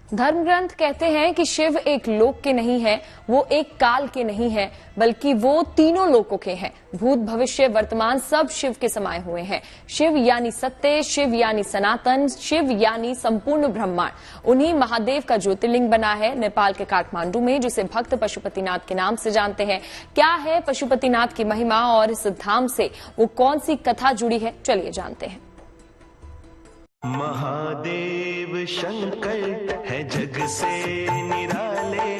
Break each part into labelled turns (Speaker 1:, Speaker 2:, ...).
Speaker 1: धर्म ग्रंथ कहते हैं कि शिव एक लोक के नहीं है, वो एक काल के नहीं है, बल्कि वो तीनों लोकों के हैं। भूत, भविष्य, वर्तमान सब शिव के समाये हुए हैं। शिव यानी सत्य, शिव यानी सनातन, शिव यानी संपूर्ण ब्रह्मांड। उन्हीं महादेव का ज्योतिर्लिंग बना है नेपाल के काठमांडू में, जिसे भक्त पशुपतिनाथ के नाम से जानते हैं। क्या है पशुपतिनाथ की महिमा और इस धाम से वो कौन सी कथा जुड़ी है, चलिए जानते हैं।
Speaker 2: महादेव शंकर है जग से निराले,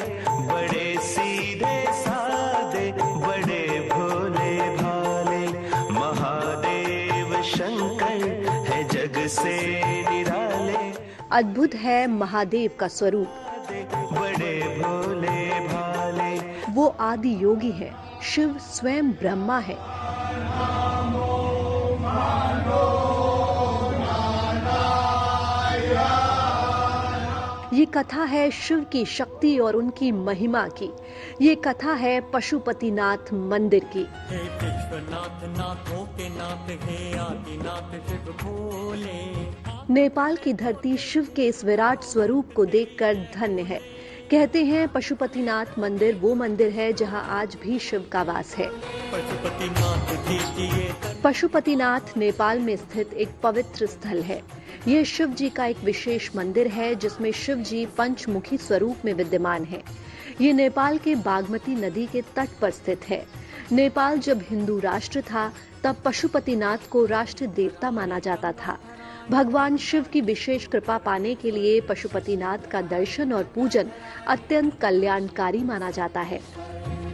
Speaker 2: बड़े सीधे साधे, बड़े भोले भाले। महादेव शंकर है जग से निराले,
Speaker 3: अद्भुत है महादेव का स्वरूप।
Speaker 2: बड़े भोले भाले।
Speaker 3: वो आदि योगी है, शिव स्वयं ब्रह्मा है। ये कथा है शिव की शक्ति और उनकी महिमा की। ये कथा है पशुपतिनाथ मंदिर की।
Speaker 4: हे विश्वनाथ नाथों के नाथ, हे आदिनाथ शिव भोले।
Speaker 3: नेपाल की धरती शिव के इस विराट स्वरूप को देखकर धन्य है। कहते हैं पशुपतिनाथ मंदिर वो मंदिर है जहां आज भी शिव का वास है। पशुपतिनाथ नेपाल में स्थित एक पवित्र स्थल है। यह शिव जी का एक विशेष मंदिर है जिसमें शिव जी पंचमुखी स्वरूप में विद्यमान है। ये नेपाल के बागमती नदी के तट पर स्थित है। नेपाल जब हिंदू राष्ट्र था तब पशुपतिनाथ को राष्ट्र देवता माना जाता था। भगवान शिव की विशेष कृपा पाने के लिए पशुपतिनाथ का दर्शन और पूजन अत्यंत कल्याणकारी माना जाता है।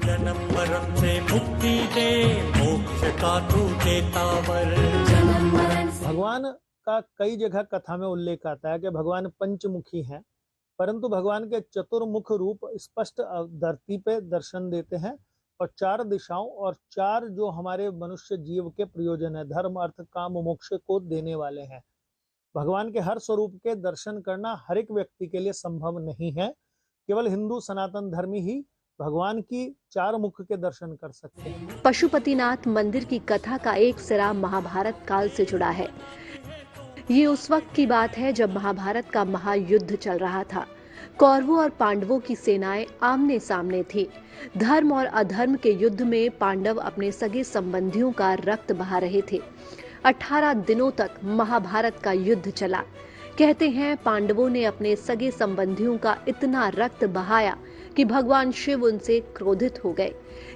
Speaker 4: जन्म मरण से मुक्ति दे, मोक्ष का तू देतावर।
Speaker 5: भगवान का कई जगह कथा में उल्लेख आता है कि भगवान पंचमुखी हैं, परंतु भगवान के चतुर्मुख रूप स्पष्ट धरती पे दर्शन देते हैं और चार दिशाओं और चार जो हमारे मनुष्य जीव के प्रयोजन है, धर्म, अर्थ, काम, मोक्ष को देने वाले हैं। भगवान के हर स्वरूप के दर्शन करना हर एक व्यक्ति के लिए संभव नहीं है। केवल हिंदू सनातन धर्मी ही भगवान की चार मुख के दर्शन कर सकते हैं।
Speaker 3: पशुपतिनाथ मंदिर की कथा का एक सिरा महाभारत काल से जुड़ा है। ये उस वक्त की बात है जब महाभारत का महायुद्ध चल रहा था। कौरवों और पांडवों की सेनाएं आमने सामने थी। धर्म और अधर्म के युद्ध में पांडव अपने सगे संबंधियों का रक्त बहा रहे थे। 18 दिनों तक महाभारत का युद्ध चला। कहते हैं पांडवों ने अपने सगे संबंधियों का इतना रक्त बहाया कि भगवान शिव उनसे क्रोधित हो गए।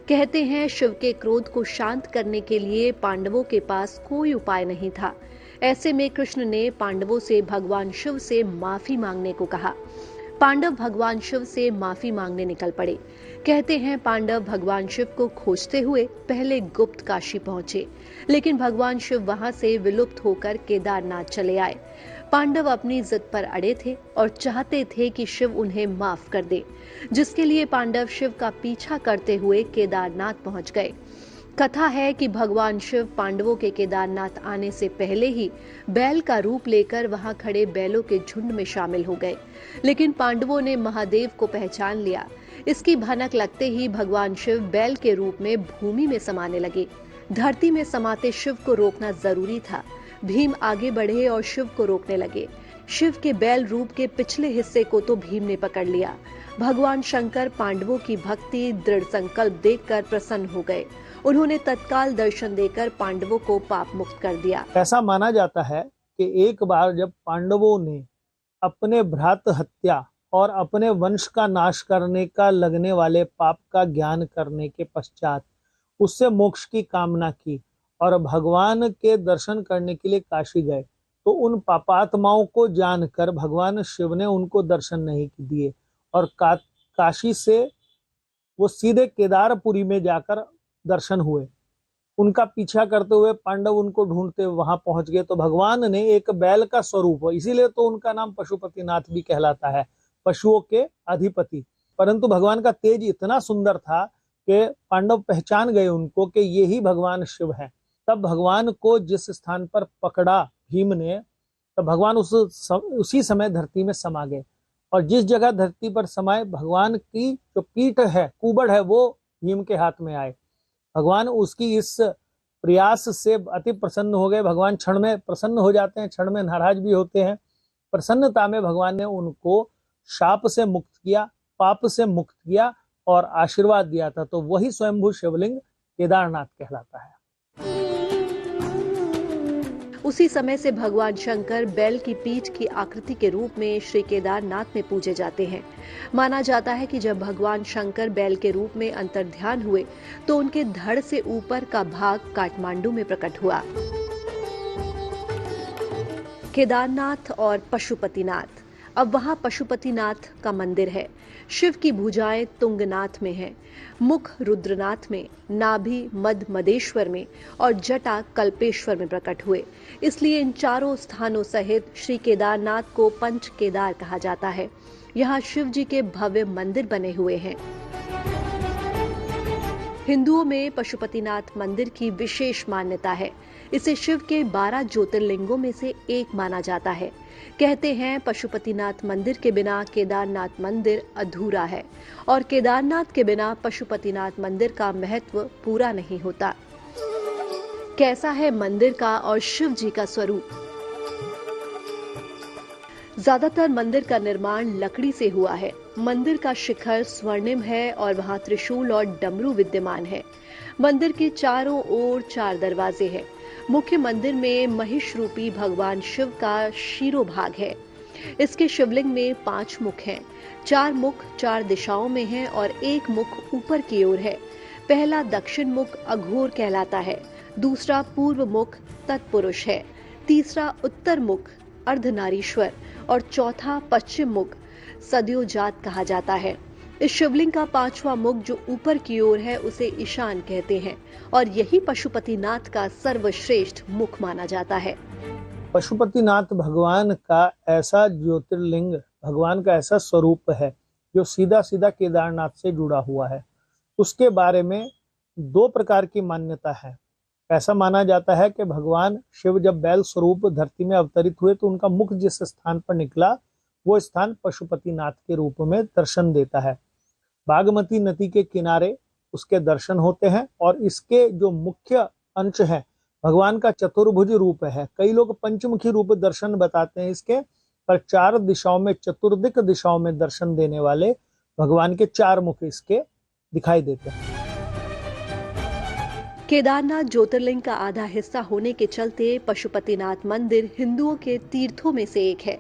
Speaker 3: कहते हैं शिव के क्रोध को शांत करने के लिए पांडवों के पास कोई उपाय नहीं था। ऐसे में कृष्ण ने पांडवों से भगवान शिव से माफी मांगने को कहा। पांडव भगवान शिव से माफी मांगने निकल पड़े। कहते हैं पांडव भगवान शिव को खोजते हुए पहले गुप्त काशी पहुंचे, लेकिन भगवान शिव वहां से विलुप्त होकर केदारनाथ चले आए। पांडव अपनी जिद पर अड़े थे और चाहते थे कि शिव उन्हें माफ कर दे, जिसके लिए पांडव शिव का पीछा करते हुए केदारनाथ पहुंच गए। कथा है कि भगवान शिव पांडवों के केदारनाथ आने से पहले ही बैल का रूप लेकर वहां खड़े बैलों के झुंड में शामिल हो गए, लेकिन पांडवों ने महादेव को पहचान लिया। इसकी भनक लगते ही भगवान शिव बैल के रूप में भूमि में समाने लगे। धरती में समाते शिव को रोकना जरूरी था। भीम आगे बढ़े और शिव को रोकने लगे। शिव के बैल रूप के पिछले हिस्से को तो भीम ने पकड़ लिया। भगवान शंकर पांडवों की भक्ति, दृढ़ संकल्प देखकर प्रसन्न हो गए। उन्होंने तत्काल दर्शन देकर पांडवों को पाप मुक्त कर दिया।
Speaker 5: ऐसा माना जाता है कि एक बार जब पांडवों ने अपने भ्रात हत्या और अपने वंश का नाश करने का लगने वाले पाप का ज्ञान करने के पश्चात उससे मोक्ष की कामना की और भगवान के दर्शन करने के लिए काशी गए, तो उन पापात्माओं को जानकर भगवान शिव ने उनको दर्शन नहीं दिए और काशी से वो सीधे केदारपुरी में जाकर दर्शन हुए। उनका पीछा करते हुए पांडव उनको ढूंढते वहां पहुंच गए, तो भगवान ने एक बैल का स्वरूप, इसीलिए तो उनका नाम पशुपतिनाथ भी कहलाता है, पशुओं के अधिपति। परंतु भगवान का तेज इतना सुंदर था कि पांडव पहचान गए उनको कि ये ही भगवान शिव हैं। तब भगवान को जिस स्थान पर पकड़ा भीम ने, तब भगवान उसी समय धरती में समा गए और जिस जगह धरती पर समाये भगवान की जो पीठ है, कुबड़ है, वो भीम के हाथ में आए। भगवान उसकी इस प्रयास से अति प्रसन्न हो गए। भगवान क्षण में प्रसन्न हो जाते हैं, क्षण में नाराज भी होते हैं। प्रसन्नता में भगवान ने उनको शाप से मुक्त किया, पाप से मुक्त किया और आशीर्वाद दिया था, तो वही स्वयंभू शिवलिंग केदारनाथ कहलाता है।
Speaker 3: उसी समय से भगवान शंकर बैल की पीठ की आकृति के रूप में श्री केदारनाथ में पूजे जाते हैं। माना जाता है कि जब भगवान शंकर बैल के रूप में अंतर्ध्यान हुए तो उनके धड़ से ऊपर का भाग काठमांडू में प्रकट हुआ। केदारनाथ और पशुपतिनाथ। अब वहां पशुपतिनाथ का मंदिर है। शिव की भुजाएं तुंगनाथ में हैं, मुख रुद्रनाथ में, नाभि मद मदेश्वर में और जटा कल्पेश्वर में प्रकट हुए। इसलिए इन चारों स्थानों सहित श्री केदारनाथ को पंच केदार कहा जाता है। यहाँ शिव जी के भव्य मंदिर बने हुए हैं। हिंदुओं में पशुपतिनाथ मंदिर की विशेष मान्यता है। इसे शिव के 12 ज्योतिर्लिंगों में से एक माना जाता है। कहते हैं पशुपतिनाथ मंदिर के बिना केदारनाथ मंदिर अधूरा है और केदारनाथ के बिना पशुपतिनाथ मंदिर का महत्व पूरा नहीं होता। कैसा है मंदिर का और शिव जी का स्वरूप? ज्यादातर मंदिर का निर्माण लकड़ी से हुआ है। मंदिर का शिखर स्वर्णिम है और वहां त्रिशूल और डमरू विद्यमान है। मंदिर के चारों ओर 4 दरवाजे हैं। मुख्य मंदिर में महिष रूपी भगवान शिव का शिरोभाग है। इसके शिवलिंग में 5 मुख हैं। 4 मुख 4 दिशाओं में हैं और एक मुख ऊपर की ओर है। पहला दक्षिण मुख अघोर कहलाता है, दूसरा पूर्व मुख तत्पुरुष है, तीसरा उत्तर मुख अर्धनारीश्वर और चौथा पश्चिम मुख सद्योजात कहा जाता है। इस शिवलिंग का 5वां मुख जो ऊपर की ओर है उसे ईशान कहते हैं और यही पशुपतिनाथ का सर्वश्रेष्ठ मुख माना जाता है।
Speaker 5: पशुपतिनाथ भगवान का ऐसा ज्योतिर्लिंग, भगवान का ऐसा स्वरूप है जो सीधा सीधा केदारनाथ से जुड़ा हुआ है। उसके बारे में 2 प्रकार की मान्यता है। ऐसा माना जाता है कि भगवान शिव जब बैल स्वरूप धरती में अवतरित हुए तो उनका मुख जिस स्थान पर निकला वो स्थान पशुपतिनाथ के रूप में दर्शन देता है। बागमती नदी के किनारे उसके दर्शन होते हैं और इसके जो मुख्य अंश है भगवान का चतुर्भुज रूप है। कई लोग पंचमुखी रूप दर्शन बताते हैं इसके, पर 4 दिशाओं में, चतुर्दिक दिशाओं में दर्शन देने वाले भगवान के 4 मुख इसके दिखाई देते हैं।
Speaker 3: केदारनाथ ज्योतिर्लिंग का आधा हिस्सा होने के चलते पशुपतिनाथ मंदिर हिंदुओं के तीर्थों में से एक है।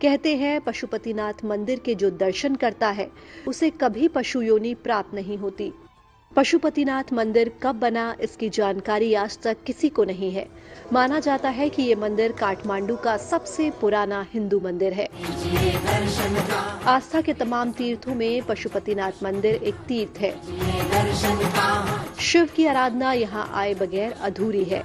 Speaker 3: कहते हैं पशुपतिनाथ मंदिर के जो दर्शन करता है उसे कभी पशु योनि प्राप्त नहीं होती। पशुपतिनाथ मंदिर कब बना इसकी जानकारी आज तक किसी को नहीं है। माना जाता है कि ये मंदिर काठमांडू का सबसे पुराना हिंदू मंदिर है। आस्था के तमाम तीर्थों में पशुपतिनाथ मंदिर एक तीर्थ है। शिव की आराधना यहाँ आए बगैर अधूरी है।